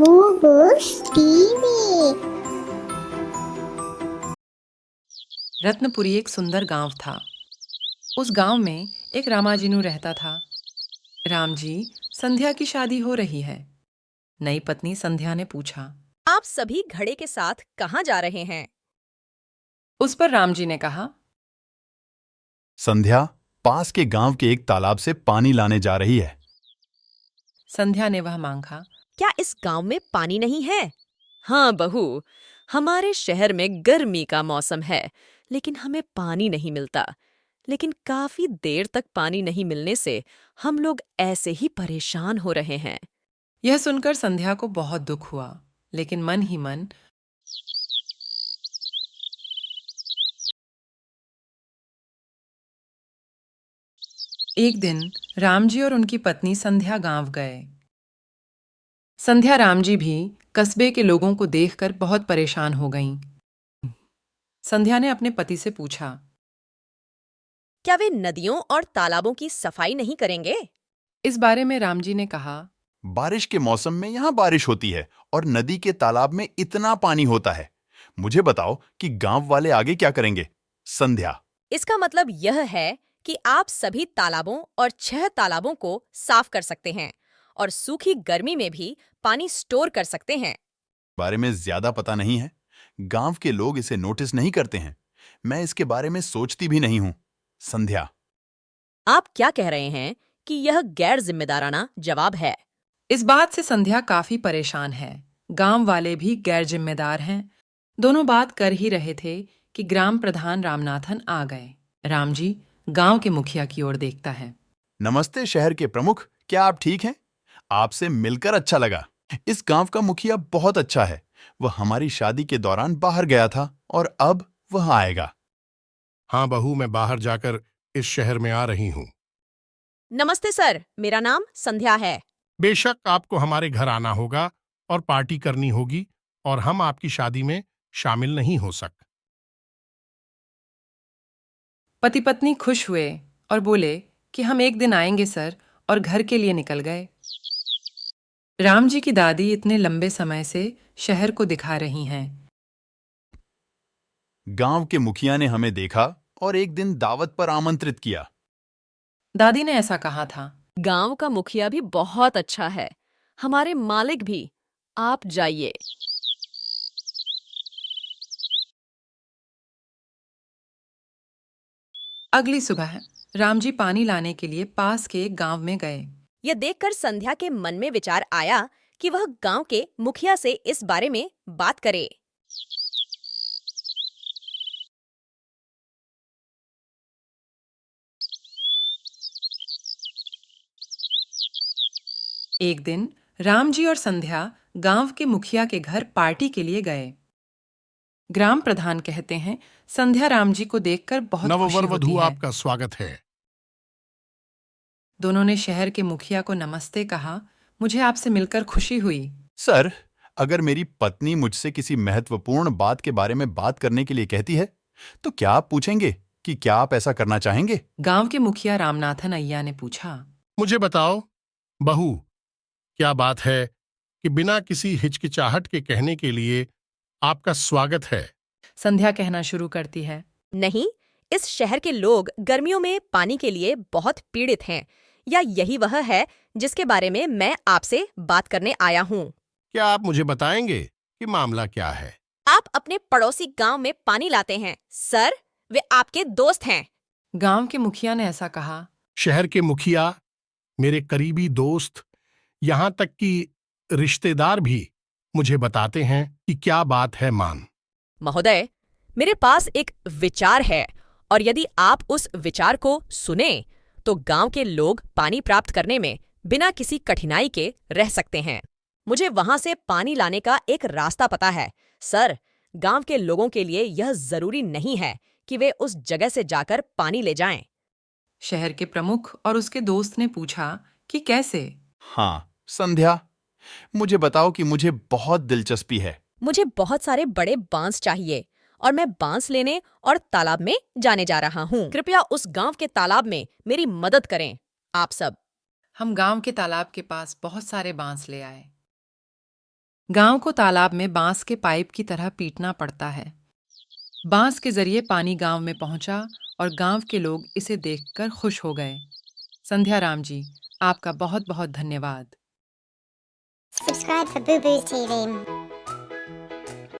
Momos TV. Ratnapuri एक सुंदर गांव था। उस गांव में एक रामाजिनू रहता था। राम जी, संध्या की शादी हो रही है। नई पत्नी संध्या ने पूछा। आप सभी घड़े के साथ कहाँ जा रहे हैं? उस पर राम जी ने कहा। संध्या पास के गांव के एक तालाब से पानी लाने जा रही है। संध्या ने वह मांगा। क्या इस गांव में पानी नहीं है? हाँ बहू, हमारे शहर में गर्मी का मौसम है, लेकिन हमें पानी नहीं मिलता। लेकिन काफी देर तक पानी नहीं मिलने से हम लोग ऐसे ही परेशान हो रहे हैं। यह सुनकर संध्या को बहुत दुख हुआ, लेकिन मन ही मन एक दिन राम जी और उनकी पत्नी संध्या गांव गए। संध्या राम जी भी कस्बे के लोगों को देखकर बहुत परेशान हो गईं। संध्या ने अपने पति से पूछा। क्या वे नदियों और तालाबों की सफाई नहीं करेंगे? इस बारे में राम जी ने कहा। बारिश के मौसम में यहाँ बारिश होती है और नदी के तालाब में इतना पानी होता है। मुझे बताओ कि गांव वाले आगे क्या करेंगे? संध्या। इसका मतलब यह है कि आप सभी तालाबों और 6 तालाबों को साफ कर सकते हैं और सूखी गर्मी में भी पानी स्टोर कर सकते हैं। बारे में ज्यादा पता नहीं है। गांव के लोग इसे नोटिस नहीं करते हैं। मैं इसके बारे में सोचती भी नहीं हूँ। संध्या। आप क्या कह रहे हैं कि यह गैर जिम्मेदाराना जवाब है? इस बात से संध्या काफी परेशान है। गांव वाले भी गैर जिम्मेदार हैं। दोनों बात कर ही रहे थे कि ग्राम प्रधान रामनाथन आ गए। राम जी गांव के मुखिया की ओर देखता है। नमस्ते शहर के प्रमुख, क्या आप ठीक हैं? आपसे मिलकर अच्छा लगा। इस गांव का मुखिया बहुत अच्छा है। वह हमारी शादी के दौरान बाहर गया था और अब वह आएगा। हाँ बहू, मैं बाहर जाकर इस शहर में आ रही हूँ। नमस्ते सर, मेरा नाम संध्या है। बेशक आपको हमारे घर आना होगा और पार्टी करनी होगी और हम आपकी शादी में शामिल नहीं हो सकते। पति पत्नी खुश हुए और बोले कि हम एक दिन आएंगे सर, और घर के लिए निकल गए। राम जी की दादी इतने लंबे समय से शहर को दिखा रही हैं। गांव के मुखिया ने हमें देखा और एक दिन दावत पर आमंत्रित किया। दादी ने ऐसा कहा था। गांव का मुखिया भी बहुत अच्छा है, हमारे मालिक भी। आप जाइए। अगली सुबह राम जी पानी लाने के लिए पास के एक गांव में गए। यह देखकर संध्या के मन में विचार आया कि वह गांव के मुखिया से इस बारे में बात करे। एक दिन राम जी और संध्या गांव के मुखिया के घर पार्टी के लिए गए। ग्राम प्रधान कहते हैं, संध्या राम जी को देखकर बहुत खुशी नववर होती वधू, है। आपका स्वागत है। दोनों ने शहर के मुखिया को नमस्ते कहा। मुझे आपसे मिलकर खुशी हुई। सर, अगर मेरी पत्नी मुझसे किसी महत्वपूर्ण बात के बारे में बात करने के लिए कहती है, तो क्या आप पूछेंगे कि क्या आप ऐसा करना चाहेंगे? गांव के मुखिया रामनाथन अय्या ने पूछा। मुझे बताओ बहू, क्या बात है कि बिना किसी हिचकिचाहट के कहने के लिए आपका स्वागत है। संध्या कहना शुरू करती है। नहीं, इस शहर के लोग गर्मियों में पानी के लिए बहुत पीड़ित हैं, या यही वह है जिसके बारे में मैं आपसे बात करने आया हूँ। क्या आप मुझे बताएंगे कि मामला क्या है? आप अपने पड़ोसी गांव में पानी लाते हैं सर, वे आपके दोस्त हैं। गांव के मुखिया ने ऐसा कहा। शहर के मुखिया मेरे करीबी दोस्त, यहाँ तक कि रिश्तेदार भी मुझे बताते हैं कि क्या बात है। मान महोदय, मेरे पास एक विचार है, और यदि आप उस विचार को सुने तो गांव के लोग पानी प्राप्त करने में बिना किसी कठिनाई के रह सकते हैं। मुझे वहां से पानी लाने का एक रास्ता पता है सर। गांव के लोगों के लिए यह जरूरी नहीं है कि वे उस जगह से जाकर पानी ले जाएं। शहर के प्रमुख और उसके दोस्त ने पूछा कि कैसे। हाँ संध्या, मुझे बताओ कि मुझे बहुत दिलचस्पी है। मुझे बहुत सारे बड़े बांस चाहिए और मैं बांस लेने और तालाब में जाने जा रहा हूँ। कृपया उस गांव के तालाब में मेरी मदद करें, आप सब। हम गांव के तालाब के पास बहुत सारे बांस ले आए। गांव को तालाब में बांस के पाइप की तरह पीटना पड़ता है। बांस के जरिए पानी गांव में पहुंचा और गांव के लोग इसे देखकर खुश हो गए। संध्या राम जी, आपका बहुत बहुत धन्यवाद। Subscribe for Boo Boo's TV.